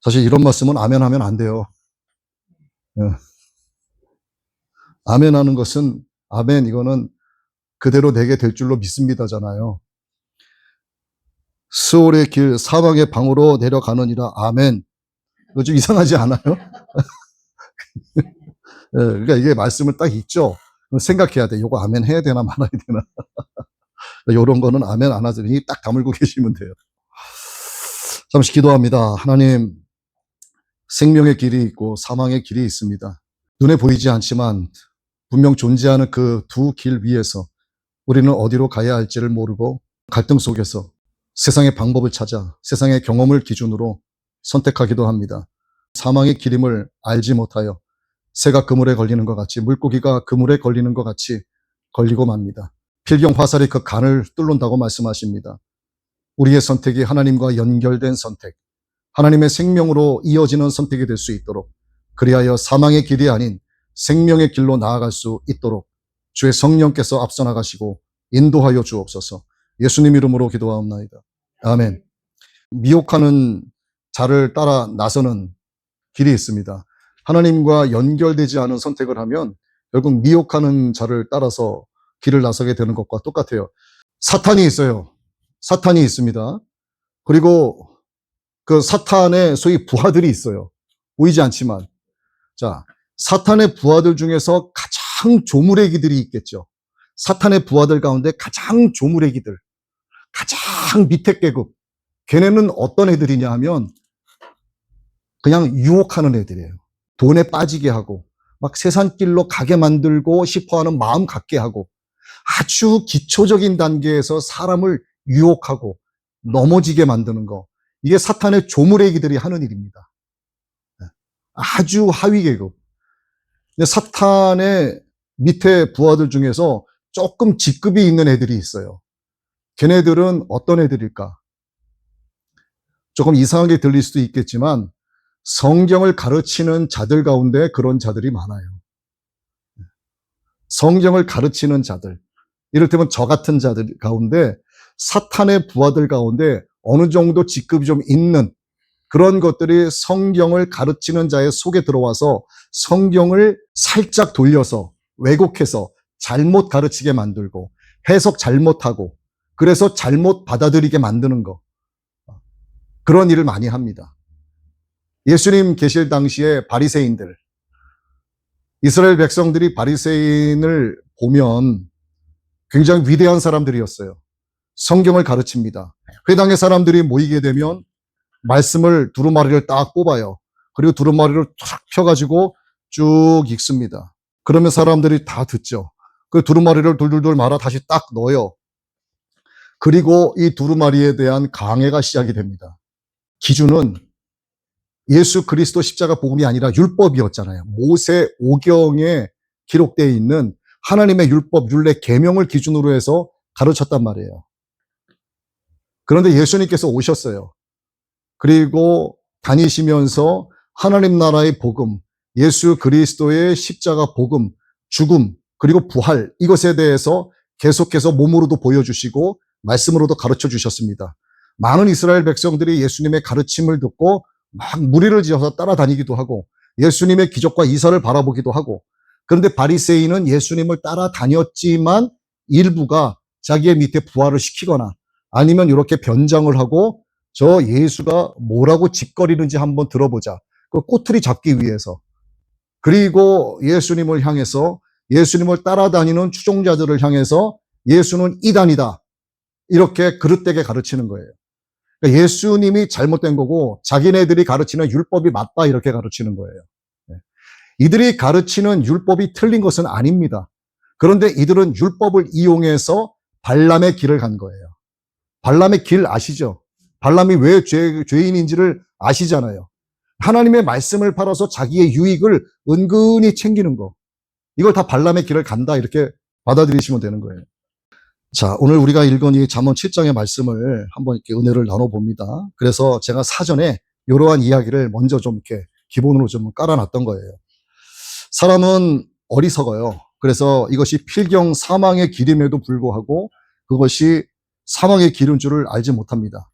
사실 이런 말씀은 아멘 하면 안 돼요. 예. 아멘 하는 것은, 아멘, 이거는 그대로 내게 될 줄로 믿습니다잖아요. 스올의 길, 사망의 방으로 내려가느니라, 아멘. 이거 좀 이상하지 않아요? 예, 그러니까 이게 말씀을 딱 읽죠? 생각해야 돼. 이거 아멘 해야 되나 말아야 되나. 이런 거는 아멘 안 하더니 딱 다물고 계시면 돼요. 잠시 기도합니다. 하나님, 생명의 길이 있고 사망의 길이 있습니다. 눈에 보이지 않지만 분명 존재하는 그 두 길 위에서 우리는 어디로 가야 할지를 모르고 갈등 속에서 세상의 방법을 찾아 세상의 경험을 기준으로 선택하기도 합니다. 사망의 길임을 알지 못하여 새가 그물에 걸리는 것 같이, 물고기가 그물에 걸리는 것 같이 걸리고 맙니다. 필경 화살이 그 간을 뚫는다고 말씀하십니다. 우리의 선택이 하나님과 연결된 선택, 하나님의 생명으로 이어지는 선택이 될 수 있도록, 그리하여 사망의 길이 아닌 생명의 길로 나아갈 수 있도록 주의 성령께서 앞서 나가시고 인도하여 주옵소서. 예수님 이름으로 기도하옵나이다. 아멘. 미혹하는 자를 따라 나서는 길이 있습니다. 하나님과 연결되지 않은 선택을 하면 결국 미혹하는 자를 따라서 길을 나서게 되는 것과 똑같아요. 사탄이 있어요. 사탄이 있습니다. 그리고 그 사탄의 소위 부하들이 있어요. 보이지 않지만. 자, 사탄의 부하들 중에서 가장 조무래기들이 있겠죠. 사탄의 부하들 가운데 가장 조무래기들, 가장 밑에 계급. 걔네는 어떤 애들이냐 하면 그냥 유혹하는 애들이에요. 돈에 빠지게 하고 막 세상길로 가게 만들고 싶어하는 마음 갖게 하고 아주 기초적인 단계에서 사람을 유혹하고 넘어지게 만드는 거. 이게 사탄의 조무래기들이 하는 일입니다. 아주 하위 계급. 사탄의 밑에 부하들 중에서 조금 직급이 있는 애들이 있어요. 걔네들은 어떤 애들일까? 조금 이상하게 들릴 수도 있겠지만 성경을 가르치는 자들 가운데 그런 자들이 많아요. 성경을 가르치는 자들. 이를테면 저 같은 자들 가운데 사탄의 부하들 가운데 어느 정도 직급이 좀 있는 그런 것들이 성경을 가르치는 자의 속에 들어와서 성경을 살짝 돌려서 왜곡해서 잘못 가르치게 만들고 해석 잘못하고 그래서 잘못 받아들이게 만드는 거. 그런 일을 많이 합니다. 예수님 계실 당시에 바리새인들, 이스라엘 백성들이 바리새인을 보면 굉장히 위대한 사람들이었어요. 성경을 가르칩니다. 회당의 사람들이 모이게 되면 말씀을 두루마리를 딱 뽑아요. 그리고 두루마리를 쫙 펴가지고 쭉 읽습니다. 그러면 사람들이 다 듣죠. 그 두루마리를 돌돌돌 말아 다시 딱 넣어요. 그리고 이 두루마리에 대한 강해가 시작이 됩니다. 기준은 예수 그리스도 십자가 복음이 아니라 율법이었잖아요. 모세 오경에 기록되어 있는 하나님의 율법, 율례, 계명을 기준으로 해서 가르쳤단 말이에요. 그런데 예수님께서 오셨어요. 그리고 다니시면서 하나님 나라의 복음, 예수 그리스도의 십자가 복음, 죽음, 그리고 부활, 이것에 대해서 계속해서 몸으로도 보여주시고 말씀으로도 가르쳐 주셨습니다. 많은 이스라엘 백성들이 예수님의 가르침을 듣고 막 무리를 지어서 따라다니기도 하고 예수님의 기적과 이사를 바라보기도 하고, 그런데 바리새인은 예수님을 따라다녔지만 일부가 자기의 밑에 부하를 시키거나 아니면 이렇게 변장을 하고 저 예수가 뭐라고 짓거리는지 한번 들어보자. 그 꼬투리 잡기 위해서. 그리고 예수님을 향해서, 예수님을 따라다니는 추종자들을 향해서 예수는 이단이다. 이렇게 그릇되게 가르치는 거예요. 그러니까 예수님이 잘못된 거고 자기네들이 가르치는 율법이 맞다 이렇게 가르치는 거예요. 이들이 가르치는 율법이 틀린 것은 아닙니다. 그런데 이들은 율법을 이용해서 발람의 길을 간 거예요. 발람의 길 아시죠? 발람이 왜 죄인인지를 아시잖아요. 하나님의 말씀을 팔아서 자기의 유익을 은근히 챙기는 거. 이걸 다 발람의 길을 간다 이렇게 받아들이시면 되는 거예요. 자, 오늘 우리가 읽은 이 잠언 7장의 말씀을 한번 이렇게 은혜를 나눠봅니다. 그래서 제가 사전에 이러한 이야기를 먼저 좀 이렇게 기본으로 좀 깔아놨던 거예요. 사람은 어리석어요. 그래서 이것이 필경 사망의 길임에도 불구하고 그것이 사망의 길인 줄을 알지 못합니다.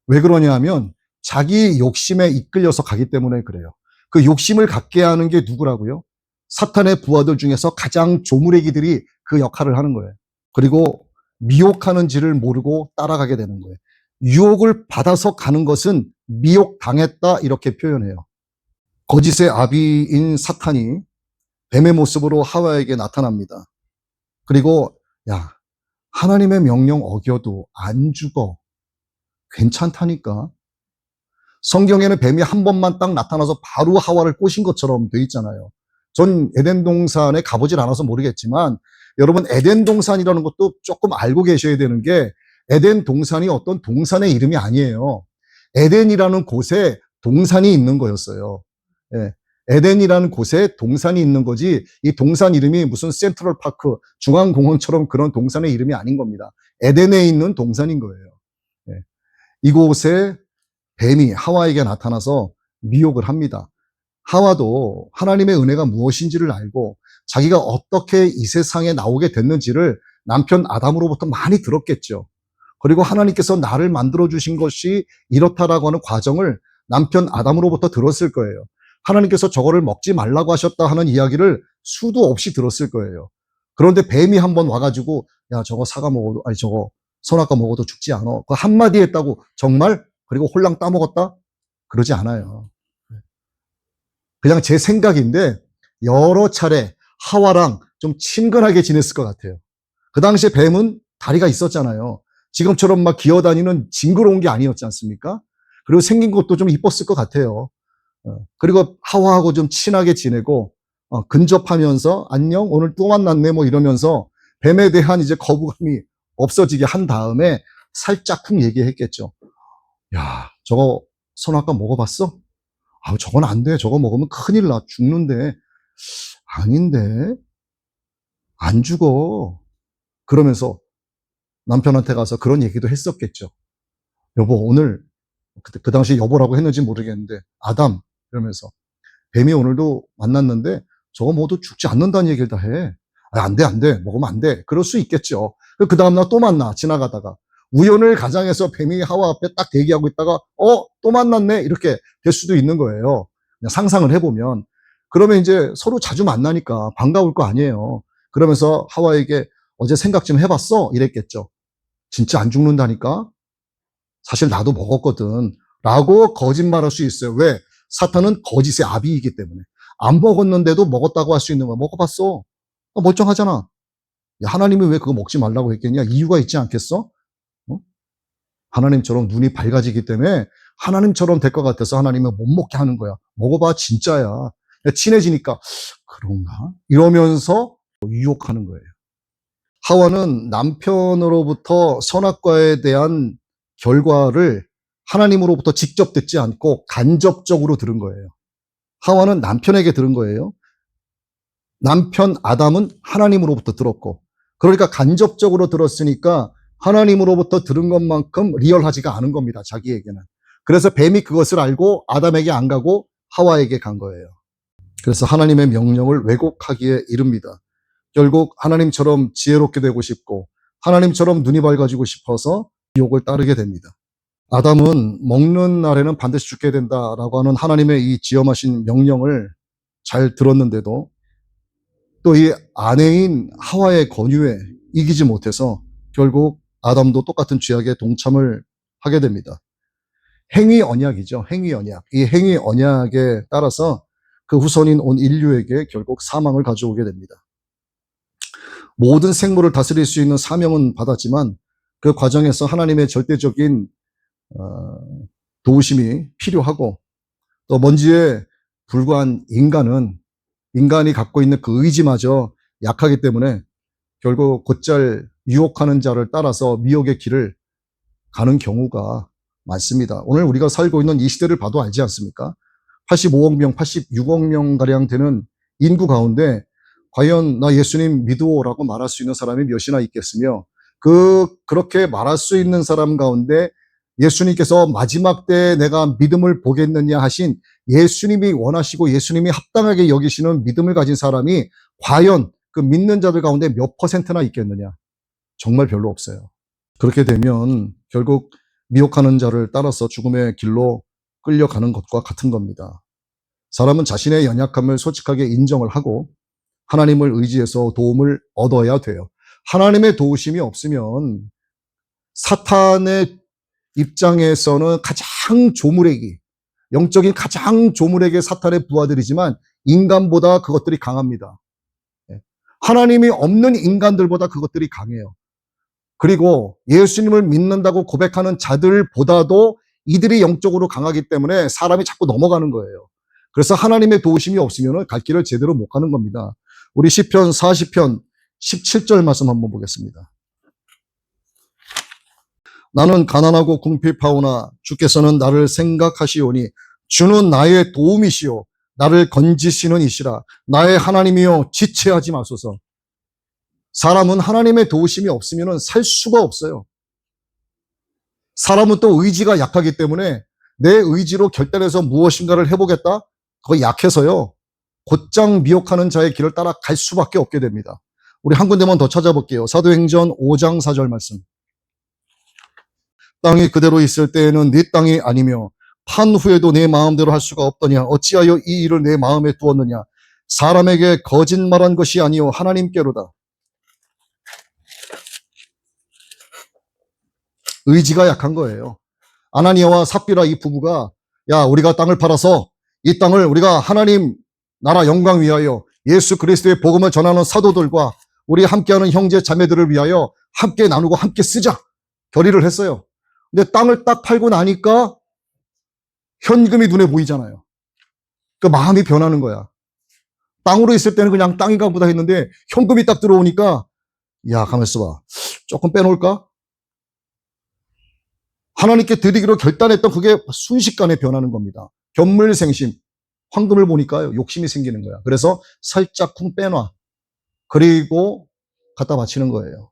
왜 그러냐 하면 자기 욕심에 이끌려서 가기 때문에 그래요. 그 욕심을 갖게 하는 게 누구라고요? 사탄의 부하들 중에서 가장 조무래기들이 그 역할을 하는 거예요. 그리고 미혹하는지를 모르고 따라가게 되는 거예요. 유혹을 받아서 가는 것은 미혹당했다 이렇게 표현해요. 거짓의 아비인 사탄이 뱀의 모습으로 하와에게 나타납니다. 그리고 야, 하나님의 명령 어겨도 안 죽어. 괜찮다니까. 성경에는 뱀이 한 번만 딱 나타나서 바로 하와를 꼬신 것처럼 돼 있잖아요. 전 에덴 동산에 가보질 않아서 모르겠지만 여러분 에덴 동산이라는 것도 조금 알고 계셔야 되는 게 에덴 동산이 어떤 동산의 이름이 아니에요. 에덴이라는 곳에 동산이 있는 거였어요. 예. 에덴이라는 곳에 동산이 있는 거지 이 동산 이름이 무슨 센트럴 파크, 중앙공원처럼 그런 동산의 이름이 아닌 겁니다. 에덴에 있는 동산인 거예요. 예. 이곳에 뱀이 하와에게 나타나서 미혹을 합니다. 하와도 하나님의 은혜가 무엇인지를 알고 자기가 어떻게 이 세상에 나오게 됐는지를 남편 아담으로부터 많이 들었겠죠. 그리고 하나님께서 나를 만들어 주신 것이 이렇다라고 하는 과정을 남편 아담으로부터 들었을 거예요. 하나님께서 저거를 먹지 말라고 하셨다 하는 이야기를 수도 없이 들었을 거예요. 그런데 뱀이 한번 와가지고 야 저거 사과 먹어도 아니 저거 선악과 먹어도 죽지 않아. 그 한마디 했다고 정말 그리고 홀랑 따먹었다? 그러지 않아요. 그냥 제 생각인데 여러 차례 하와랑 좀 친근하게 지냈을 것 같아요. 그 당시에 뱀은 다리가 있었잖아요. 지금처럼 막 기어다니는 징그러운 게 아니었지 않습니까? 그리고 생긴 것도 좀 이뻤을 것 같아요. 그리고 하와하고 좀 친하게 지내고 근접하면서 안녕 오늘 또 만났네 뭐 이러면서 뱀에 대한 이제 거부감이 없어지게 한 다음에 살짝쿵 얘기했겠죠. 야 저거 선악과 먹어봤어? 아 저건 안 돼. 저거 먹으면 큰일 나. 죽는데. 아닌데. 안 죽어. 그러면서 남편한테 가서 그런 얘기도 했었겠죠. 여보, 오늘, 그 당시 여보라고 했는지 모르겠는데, 아담, 이러면서, 뱀이 오늘도 만났는데, 저거 먹어도 죽지 않는다는 얘기를 다 해. 아, 안 돼, 안 돼. 먹으면 안 돼. 그럴 수 있겠죠. 그 다음날 또 만나, 지나가다가. 우연을 가장해서 뱀이 하와 앞에 딱 대기하고 있다가, 또 만났네. 이렇게 될 수도 있는 거예요. 그냥 상상을 해보면. 그러면 이제 서로 자주 만나니까 반가울 거 아니에요. 그러면서 하와에게 어제 생각 좀 해봤어? 이랬겠죠. 진짜 안 죽는다니까? 사실 나도 먹었거든. 라고 거짓말할 수 있어요. 왜? 사탄은 거짓의 아비이기 때문에. 안 먹었는데도 먹었다고 할 수 있는 거야. 먹어봤어. 멀쩡하잖아. 야, 하나님이 왜 그거 먹지 말라고 했겠냐? 이유가 있지 않겠어? 어? 하나님처럼 눈이 밝아지기 때문에 하나님처럼 될 것 같아서 하나님은 못 먹게 하는 거야. 먹어봐, 진짜야. 친해지니까, 그런가? 이러면서 유혹하는 거예요. 하와는 남편으로부터 선악과에 대한 결과를 하나님으로부터 직접 듣지 않고 간접적으로 들은 거예요. 하와는 남편에게 들은 거예요. 남편 아담은 하나님으로부터 들었고, 그러니까 간접적으로 들었으니까 하나님으로부터 들은 것만큼 리얼하지가 않은 겁니다. 자기에게는. 그래서 뱀이 그것을 알고 아담에게 안 가고 하와에게 간 거예요. 그래서 하나님의 명령을 왜곡하기에 이릅니다. 결국 하나님처럼 지혜롭게 되고 싶고 하나님처럼 눈이 밝아지고 싶어서 유혹을 따르게 됩니다. 아담은 먹는 날에는 반드시 죽게 된다라고 하는 하나님의 이 지엄하신 명령을 잘 들었는데도 또 이 아내인 하와의 권유에 이기지 못해서 결국 아담도 똑같은 죄악에 동참을 하게 됩니다. 행위 언약이죠. 행위 언약. 이 행위 언약에 따라서 그 후손인 온 인류에게 결국 사망을 가져오게 됩니다. 모든 생물을 다스릴 수 있는 사명은 받았지만 그 과정에서 하나님의 절대적인 도우심이 필요하고 또 먼지에 불과한 인간이 갖고 있는 그 의지마저 약하기 때문에 결국 곧잘 유혹하는 자를 따라서 미혹의 길을 가는 경우가 많습니다. 오늘 우리가 살고 있는 이 시대를 봐도 알지 않습니까? 85억 명, 86억 명가량 되는 인구 가운데 과연 나 예수님 믿어라고 말할 수 있는 사람이 몇이나 있겠으며 그렇게 말할 수 있는 사람 가운데 예수님께서 마지막 때에 내가 믿음을 보겠느냐 하신 예수님이 원하시고 예수님이 합당하게 여기시는 믿음을 가진 사람이 과연 그 믿는 자들 가운데 몇 퍼센트나 있겠느냐? 정말 별로 없어요. 그렇게 되면 결국 미혹하는 자를 따라서 죽음의 길로 끌려가는 것과 같은 겁니다. 사람은 자신의 연약함을 솔직하게 인정을 하고 하나님을 의지해서 도움을 얻어야 돼요. 하나님의 도우심이 없으면 사탄의 입장에서는 가장 조물애기, 영적인 가장 조물에게 사탄의 부하들이지만 인간보다 그것들이 강합니다. 하나님이 없는 인간들보다 그것들이 강해요. 그리고 예수님을 믿는다고 고백하는 자들보다도 이들이 영적으로 강하기 때문에 사람이 자꾸 넘어가는 거예요. 그래서 하나님의 도우심이 없으면 갈 길을 제대로 못 가는 겁니다. 우리 시편 40편 17절 말씀 한번 보겠습니다. 나는 가난하고 궁핍하오나 주께서는 나를 생각하시오니 주는 나의 도움이시오 나를 건지시는 이시라. 나의 하나님이여 지체하지 마소서. 사람은 하나님의 도우심이 없으면 살 수가 없어요. 사람은 또 의지가 약하기 때문에 내 의지로 결단해서 무엇인가를 해보겠다? 그거 약해서요. 곧장 미혹하는 자의 길을 따라 갈 수밖에 없게 됩니다. 우리 한 군데만 더 찾아볼게요. 사도행전 5장 4절 말씀. 땅이 그대로 있을 때에는 네 땅이 아니며 판 후에도 내 마음대로 할 수가 없더냐. 어찌하여 이 일을 내 마음에 두었느냐. 사람에게 거짓말한 것이 아니요 하나님께로다. 의지가 약한 거예요. 아나니아와 삽비라 이 부부가 야 우리가 땅을 팔아서 이 땅을 우리가 하나님 나라 영광 위하여 예수 그리스도의 복음을 전하는 사도들과 우리 함께하는 형제 자매들을 위하여 함께 나누고 함께 쓰자 결의를 했어요. 근데 땅을 딱 팔고 나니까 현금이 눈에 보이잖아요. 그 마음이 변하는 거야. 땅으로 있을 때는 그냥 땅인가 보다 했는데 현금이 딱 들어오니까 야 가만 있어봐. 조금 빼놓을까? 하나님께 드리기로 결단했던 그게 순식간에 변하는 겁니다. 견물생심. 황금을 보니까요 욕심이 생기는 거야. 그래서 살짝 쿵 빼놔. 그리고 갖다 바치는 거예요.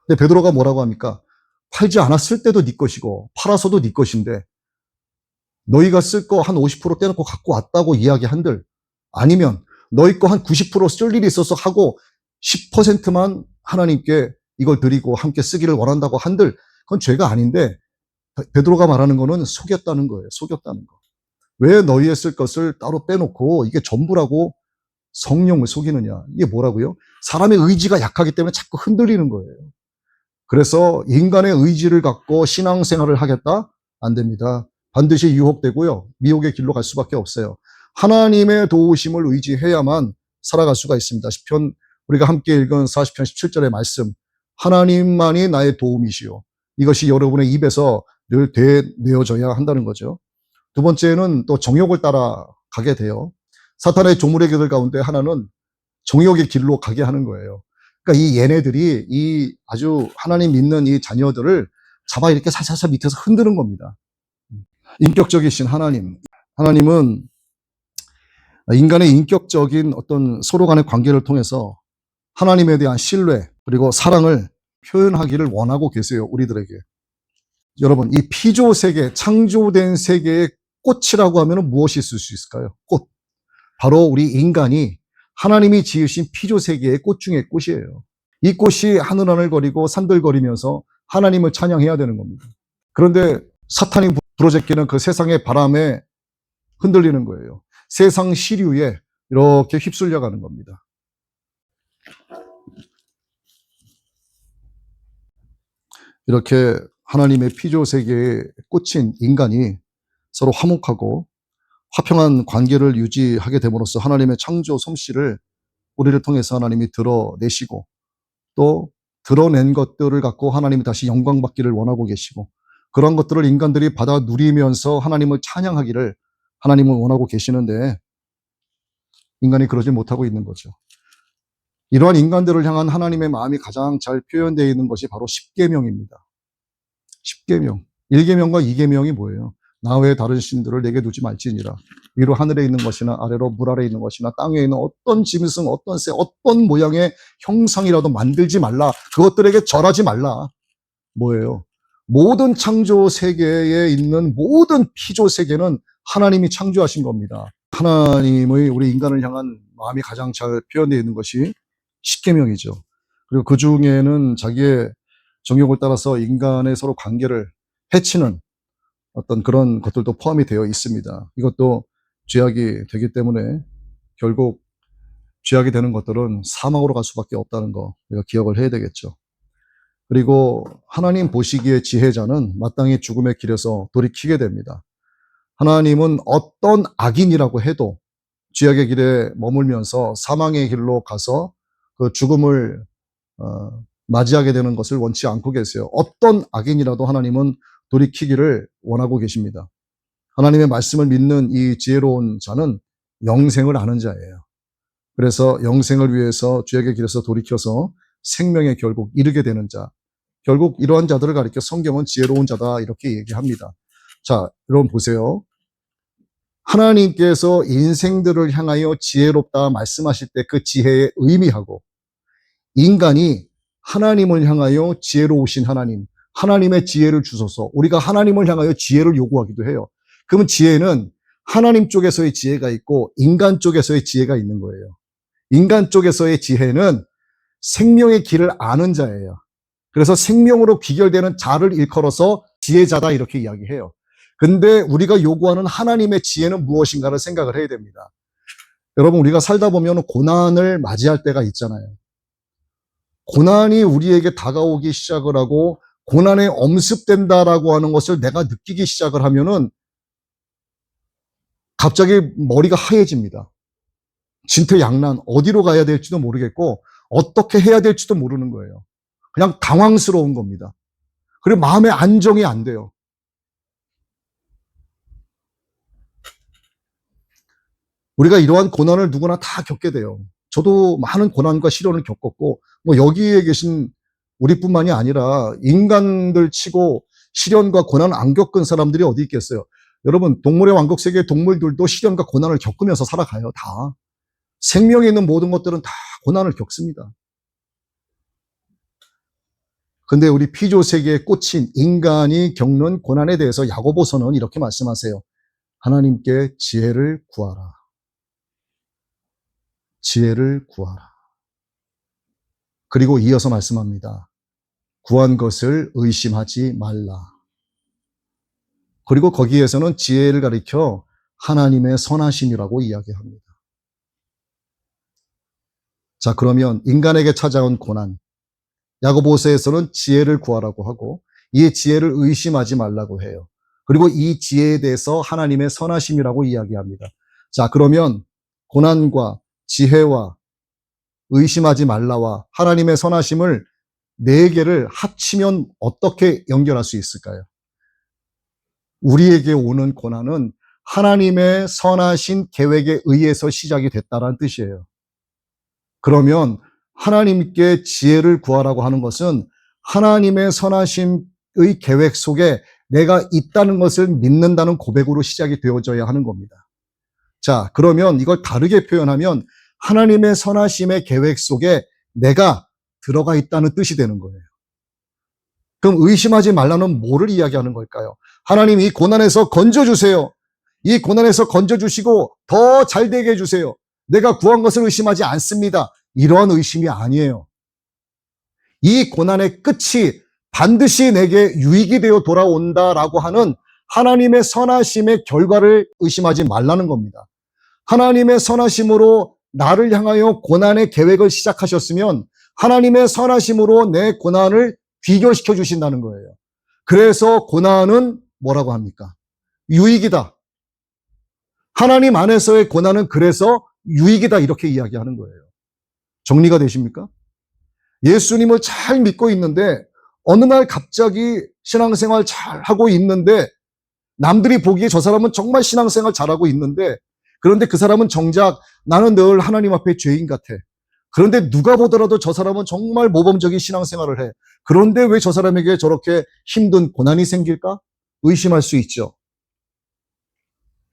근데 베드로가 뭐라고 합니까? 팔지 않았을 때도 네 것이고 팔아서도 네 것인데 너희가 쓸 거 한 50% 떼놓고 갖고 왔다고 이야기한들 아니면 너희 거 한 90% 쓸 일이 있어서 하고 10%만 하나님께 이걸 드리고 함께 쓰기를 원한다고 한들 그건 죄가 아닌데 베드로가 말하는 거는 속였다는 거예요. 속였다는 거. 왜 너희의 쓸 것을 따로 빼놓고 이게 전부라고 성령을 속이느냐. 이게 뭐라고요? 사람의 의지가 약하기 때문에 자꾸 흔들리는 거예요. 그래서 인간의 의지를 갖고 신앙생활을 하겠다? 안 됩니다. 반드시 유혹되고요. 미혹의 길로 갈 수밖에 없어요. 하나님의 도우심을 의지해야만 살아갈 수가 있습니다. 시편 우리가 함께 읽은 40편 17절의 말씀. 하나님만이 나의 도움이시오. 이것이 여러분의 입에서 늘 되뇌어져야 한다는 거죠. 두 번째는 또 정욕을 따라가게 돼요. 사탄의 조물의 길들 가운데 하나는 정욕의 길로 가게 하는 거예요. 그러니까 이 얘네들이 이 아주 하나님 믿는 이 자녀들을 잡아 이렇게 살살살 밑에서 흔드는 겁니다. 인격적이신 하나님. 하나님은 인간의 인격적인 어떤 서로 간의 관계를 통해서 하나님에 대한 신뢰 그리고 사랑을 표현하기를 원하고 계세요. 우리들에게. 여러분 이 피조 세계, 창조된 세계의 꽃이라고 하면 무엇이 있을 수 있을까요? 꽃. 바로 우리 인간이 하나님이 지으신 피조 세계의 꽃 중에 꽃이에요. 이 꽃이 하늘하늘거리고 산들거리면서 하나님을 찬양해야 되는 겁니다. 그런데 사탄이 불어제끼는 그 세상의 바람에 흔들리는 거예요. 세상 시류에 이렇게 휩쓸려 가는 겁니다. 이렇게 하나님의 피조 세계의 꽃인 인간이 서로 화목하고 화평한 관계를 유지하게 됨으로써 하나님의 창조 솜씨를 우리를 통해서 하나님이 드러내시고 또 드러낸 것들을 갖고 하나님이 다시 영광 받기를 원하고 계시고 그런 것들을 인간들이 받아 누리면서 하나님을 찬양하기를 하나님은 원하고 계시는데 인간이 그러지 못하고 있는 거죠. 이러한 인간들을 향한 하나님의 마음이 가장 잘 표현되어 있는 것이 바로 십계명입니다. 십계명. 1계명과 2계명이 뭐예요? 나 외에 다른 신들을 내게 두지 말지니라. 위로 하늘에 있는 것이나 아래로 물 아래에 있는 것이나 땅에 있는 어떤 짐승, 어떤 새, 어떤 모양의 형상이라도 만들지 말라. 그것들에게 절하지 말라. 뭐예요? 모든 창조 세계에 있는 모든 피조 세계는 하나님이 창조하신 겁니다. 하나님의 우리 인간을 향한 마음이 가장 잘 표현되어 있는 것이 십계명이죠. 그리고 그 중에는 자기의 정욕을 따라서 인간의 서로 관계를 해치는 어떤 그런 것들도 포함이 되어 있습니다. 이것도 죄악이 되기 때문에 결국 죄악이 되는 것들은 사망으로 갈 수밖에 없다는 거 우리가 기억을 해야 되겠죠. 그리고 하나님 보시기에 지혜자는 마땅히 죽음의 길에서 돌이키게 됩니다. 하나님은 어떤 악인이라고 해도 죄악의 길에 머물면서 사망의 길로 가서 그 죽음을 맞이하게 되는 것을 원치 않고 계세요. 어떤 악인이라도 하나님은 돌이키기를 원하고 계십니다. 하나님의 말씀을 믿는 이 지혜로운 자는 영생을 아는 자예요. 그래서 영생을 위해서 죄악의 길에서 돌이켜서 생명에 결국 이르게 되는 자. 결국 이러한 자들을 가리켜 성경은 지혜로운 자다 이렇게 얘기합니다. 자, 여러분 보세요. 하나님께서 인생들을 향하여 지혜롭다 말씀하실 때 그 지혜의 의미하고 인간이 하나님을 향하여 지혜로우신 하나님, 하나님의 지혜를 주소서. 우리가 하나님을 향하여 지혜를 요구하기도 해요. 그러면 지혜는 하나님 쪽에서의 지혜가 있고 인간 쪽에서의 지혜가 있는 거예요. 인간 쪽에서의 지혜는 생명의 길을 아는 자예요. 그래서 생명으로 귀결되는 자를 일컬어서 지혜자다 이렇게 이야기해요. 근데 우리가 요구하는 하나님의 지혜는 무엇인가를 생각을 해야 됩니다. 여러분, 우리가 살다 보면 고난을 맞이할 때가 있잖아요. 고난이 우리에게 다가오기 시작을 하고 고난에 엄습된다라고 하는 것을 내가 느끼기 시작을 하면은 갑자기 머리가 하얘집니다. 진퇴양난, 어디로 가야 될지도 모르겠고 어떻게 해야 될지도 모르는 거예요. 그냥 당황스러운 겁니다. 그리고 마음의 안정이 안 돼요. 우리가 이러한 고난을 누구나 다 겪게 돼요. 저도 많은 고난과 시련을 겪었고 뭐 여기에 계신 우리뿐만이 아니라 인간들 치고 시련과 고난을 안 겪은 사람들이 어디 있겠어요. 여러분, 동물의 왕국 세계의 동물들도 시련과 고난을 겪으면서 살아가요. 다. 생명에 있는 모든 것들은 다 고난을 겪습니다. 근데 우리 피조 세계의 꽃인 인간이 겪는 고난에 대해서 야고보서는 이렇게 말씀하세요. 하나님께 지혜를 구하라. 지혜를 구하라. 그리고 이어서 말씀합니다. 구한 것을 의심하지 말라. 그리고 거기에서는 지혜를 가리켜 하나님의 선하심이라고 이야기합니다. 자, 그러면 인간에게 찾아온 고난, 야고보서에서는 지혜를 구하라고 하고 이 지혜를 의심하지 말라고 해요. 그리고 이 지혜에 대해서 하나님의 선하심이라고 이야기합니다. 자, 그러면 고난과 지혜와 의심하지 말라와 하나님의 선하심을 네 개를 합치면 어떻게 연결할 수 있을까요? 우리에게 오는 고난은 하나님의 선하신 계획에 의해서 시작이 됐다는 뜻이에요. 그러면 하나님께 지혜를 구하라고 하는 것은 하나님의 선하심의 계획 속에 내가 있다는 것을 믿는다는 고백으로 시작이 되어져야 하는 겁니다. 자, 그러면 이걸 다르게 표현하면 하나님의 선하심의 계획 속에 내가 들어가 있다는 뜻이 되는 거예요. 그럼 의심하지 말라는 뭐를 이야기하는 걸까요? 하나님 이 고난에서 건져주세요. 이 고난에서 건져주시고 더 잘되게 해주세요. 내가 구한 것을 의심하지 않습니다. 이러한 의심이 아니에요. 이 고난의 끝이 반드시 내게 유익이 되어 돌아온다라고 하는 하나님의 선하심의 결과를 의심하지 말라는 겁니다. 하나님의 선하심으로 나를 향하여 고난의 계획을 시작하셨으면 하나님의 선하심으로 내 고난을 귀결시켜 주신다는 거예요. 그래서 고난은 뭐라고 합니까? 유익이다. 하나님 안에서의 고난은 그래서 유익이다 이렇게 이야기하는 거예요. 정리가 되십니까? 예수님을 잘 믿고 있는데 어느 날 갑자기 신앙생활 잘 하고 있는데 남들이 보기에 저 사람은 정말 신앙생활 잘하고 있는데 그런데 그 사람은 정작 나는 늘 하나님 앞에 죄인 같아. 그런데 누가 보더라도 저 사람은 정말 모범적인 신앙생활을 해. 그런데 왜 저 사람에게 저렇게 힘든 고난이 생길까? 의심할 수 있죠.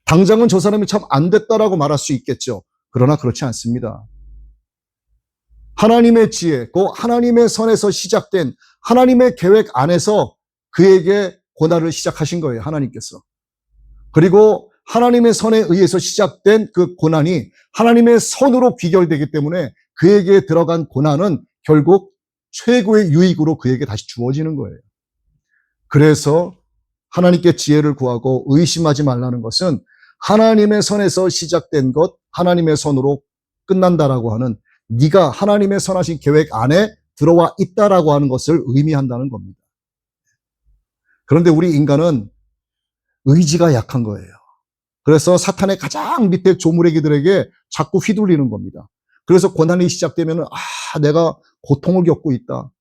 당장은 저 사람이 참 안 됐다라고 말할 수 있겠죠. 그러나 그렇지 않습니다. 하나님의 지혜, 그 하나님의 선에서 시작된 하나님의 계획 안에서 그에게 고난을 시작하신 거예요. 하나님께서. 그리고 하나님의 선에 의해서 시작된 그 고난이 하나님의 선으로 귀결되기 때문에 그에게 들어간 고난은 결국 최고의 유익으로 그에게 다시 주어지는 거예요. 그래서 하나님께 지혜를 구하고 의심하지 말라는 것은 하나님의 선에서 시작된 것, 하나님의 선으로 끝난다라고 하는, 네가 하나님의 선하신 계획 안에 들어와 있다라고 하는 것을 의미한다는 겁니다. 그런데 우리 인간은 의지가 약한 거예요. 그래서 사탄의 가장 밑에 조무래기들에게 자꾸 휘둘리는 겁니다. 그래서 고난이 시작되면 내가 고통을 겪고 있다.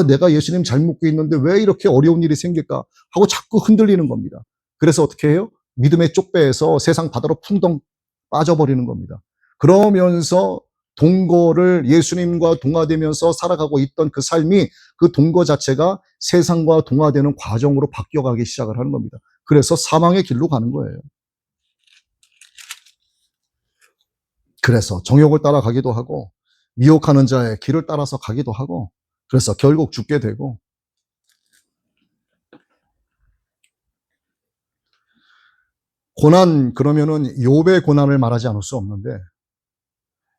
내가 예수님 잘 믿고 있는데 왜 이렇게 어려운 일이 생길까 하고 자꾸 흔들리는 겁니다. 그래서 어떻게 해요? 믿음의 쪽배에서 세상 바다로 풍덩 빠져버리는 겁니다. 그러면서 동거를 예수님과 동화되면서 살아가고 있던 그 삶이, 그 동거 자체가 세상과 동화되는 과정으로 바뀌어가기 시작을 하는 겁니다. 그래서 사망의 길로 가는 거예요. 그래서 정욕을 따라가기도 하고 미혹하는 자의 길을 따라서 가기도 하고, 그래서 결국 죽게 되고. 고난, 그러면은 욥의 고난을 말하지 않을 수 없는데,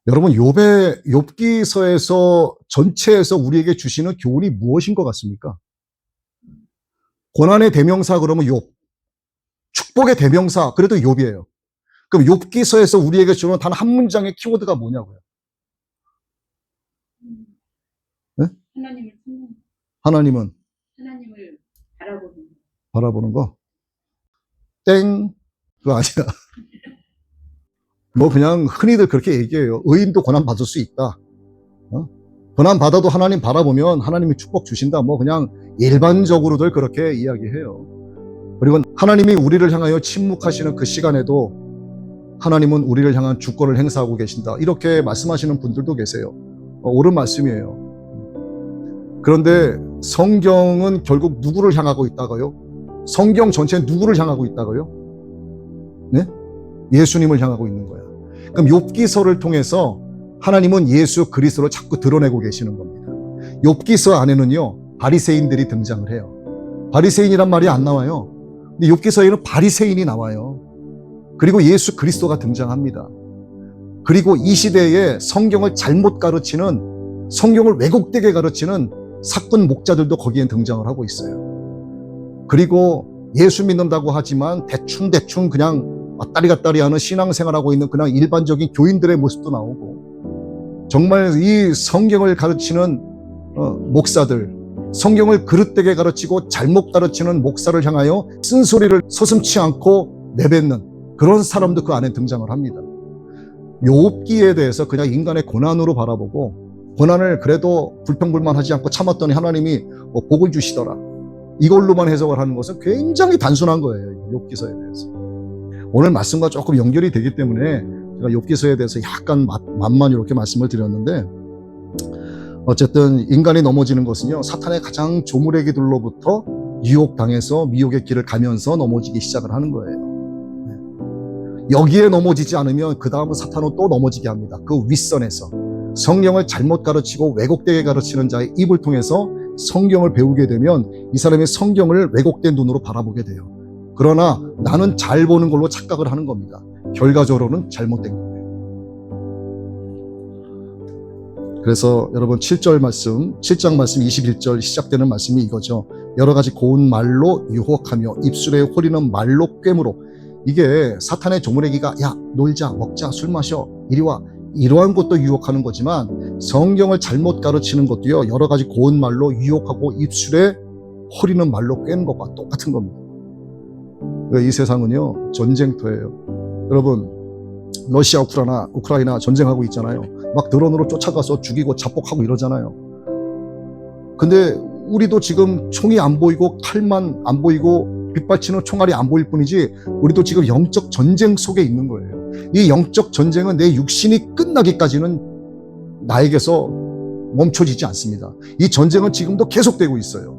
여러분 욥기서에서 전체에서 우리에게 주시는 교훈이 무엇인 것 같습니까? 고난의 대명사 그러면 욥, 축복의 대명사 그래도 욥이에요. 그럼 욥기서에서 우리에게 주는 단 한 문장의 키워드가 뭐냐고요? 네? 하나님을 바라보는 거. 땡, 그거 아니야. 뭐 그냥 흔히들 그렇게 얘기해요. 의인도 고난 받을 수 있다. 고난 받아도 하나님 바라보면 하나님이 축복 주신다. 뭐 그냥 일반적으로들 그렇게 이야기해요. 그리고 하나님이 우리를 향하여 침묵하시는 그 시간에도 하나님은 우리를 향한 주권을 행사하고 계신다. 이렇게 말씀하시는 분들도 계세요. 옳은 말씀이에요. 그런데 성경은 결국 누구를 향하고 있다고요? 성경 전체는 누구를 향하고 있다고요? 네? 예수님을 향하고 있는 거야. 그럼 욥기서를 통해서 하나님은 예수 그리스도를 자꾸 드러내고 계시는 겁니다. 욥기서 안에는요 바리새인들이 등장을 해요. 바리새인이란 말이 안 나와요. 근데 욥기서에는 바리새인이 나와요. 그리고 예수 그리스도가 등장합니다. 그리고 이 시대에 성경을 잘못 가르치는, 성경을 왜곡되게 가르치는 사건 목자들도 거기에 등장을 하고 있어요. 그리고 예수 믿는다고 하지만 대충 그냥 왔다리 갔다리 하는 신앙생활하고 있는 그냥 일반적인 교인들의 모습도 나오고, 정말 이 성경을 가르치는 목사들, 성경을 그릇되게 가르치고 잘못 가르치는 목사를 향하여 쓴소리를 서슴지 않고 내뱉는 그런 사람도 그 안에 등장을 합니다. 욥기에 대해서 그냥 인간의 고난으로 바라보고, 고난을 그래도 불평불만하지 않고 참았더니 하나님이 복을 주시더라, 이걸로만 해석을 하는 것은 굉장히 단순한 거예요. 욥기서에 대해서. 오늘 말씀과 조금 연결이 되기 때문에 제가 욥기서에 대해서 약간 맛만 이렇게 말씀을 드렸는데, 어쨌든 인간이 넘어지는 것은요 사탄의 가장 조무래기들로부터 유혹당해서 미혹의 길을 가면서 넘어지기 시작을 하는 거예요. 여기에 넘어지지 않으면 그 다음은 사탄은 또 넘어지게 합니다. 그 윗선에서 성경을 잘못 가르치고 왜곡되게 가르치는 자의 입을 통해서 성경을 배우게 되면 이 사람이 성경을 왜곡된 눈으로 바라보게 돼요. 그러나 나는 잘 보는 걸로 착각을 하는 겁니다. 결과적으로는 잘못된 거예요. 그래서 여러분 7장 말씀 21절 시작되는 말씀이 이거죠. 여러 가지 고운 말로 유혹하며 입술에 홀리는 말로 꿰므로. 이게 사탄의 조무래기가 야 놀자 먹자 술 마셔 이리 와, 이러한 것도 유혹하는 거지만 성경을 잘못 가르치는 것도요 여러 가지 고운 말로 유혹하고 입술에 홀리는 말로 꿰는 것과 똑같은 겁니다. 이 세상은요 전쟁터예요. 여러분 러시아 우크라이나 전쟁하고 있잖아요. 막 드론으로 쫓아가서 죽이고 자폭하고 이러잖아요. 근데 우리도 지금 총이 안 보이고 칼만 안 보이고 빗발치는 총알이 안 보일 뿐이지 우리도 지금 영적 전쟁 속에 있는 거예요. 이 영적 전쟁은 내 육신이 끝나기까지는 나에게서 멈춰지지 않습니다. 이 전쟁은 지금도 계속되고 있어요.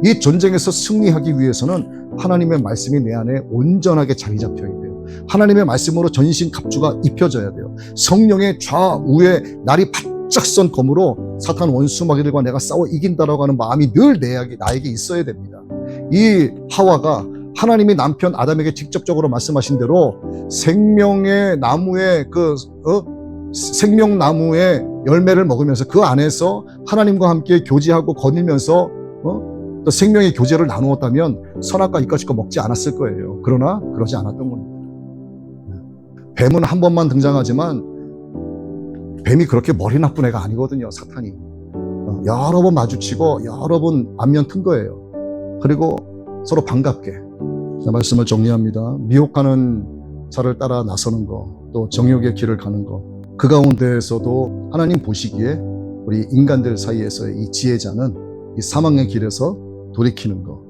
이 전쟁에서 승리하기 위해서는 하나님의 말씀이 내 안에 온전하게 자리 잡혀야 돼요. 하나님의 말씀으로 전신 갑주가 입혀져야 돼요. 성령의 좌우에 날이 바짝 선 검으로 사탄 원수 마귀들과 내가 싸워 이긴다라고 하는 마음이 늘 나에게 있어야 됩니다. 이 하와가 하나님이 남편 아담에게 직접적으로 말씀하신 대로 생명의 나무의 생명나무의 열매를 먹으면서 그 안에서 하나님과 함께 교제하고 거닐면서 또 생명의 교제를 나누었다면 선악과 이까짓 거 먹지 않았을 거예요. 그러나 그러지 않았던 겁니다. 뱀은 한 번만 등장하지만 뱀이 그렇게 머리 나쁜 애가 아니거든요. 사탄이. 여러 번 마주치고 여러 번 안면 튼 거예요. 그리고 서로 반갑게. 자, 말씀을 정리합니다. 미혹하는 자를 따라 나서는 거, 또 정욕의 길을 가는 거, 그 가운데에서도 하나님 보시기에 우리 인간들 사이에서의 이 지혜자는 이 사망의 길에서 돌이키는 거.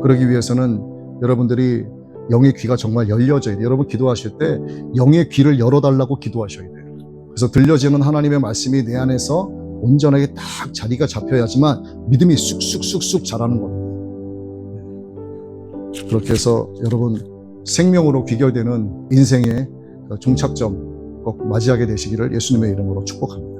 그러기 위해서는 여러분들이 영의 귀가 정말 열려져야 돼요. 여러분 기도하실 때 영의 귀를 열어달라고 기도하셔야 돼요. 그래서 들려지는 하나님의 말씀이 내 안에서 온전하게 딱 자리가 잡혀야지만 믿음이 쑥쑥쑥쑥 자라는 겁니다. 그렇게 해서 여러분 생명으로 귀결되는 인생의 종착점 꼭 맞이하게 되시기를 예수님의 이름으로 축복합니다.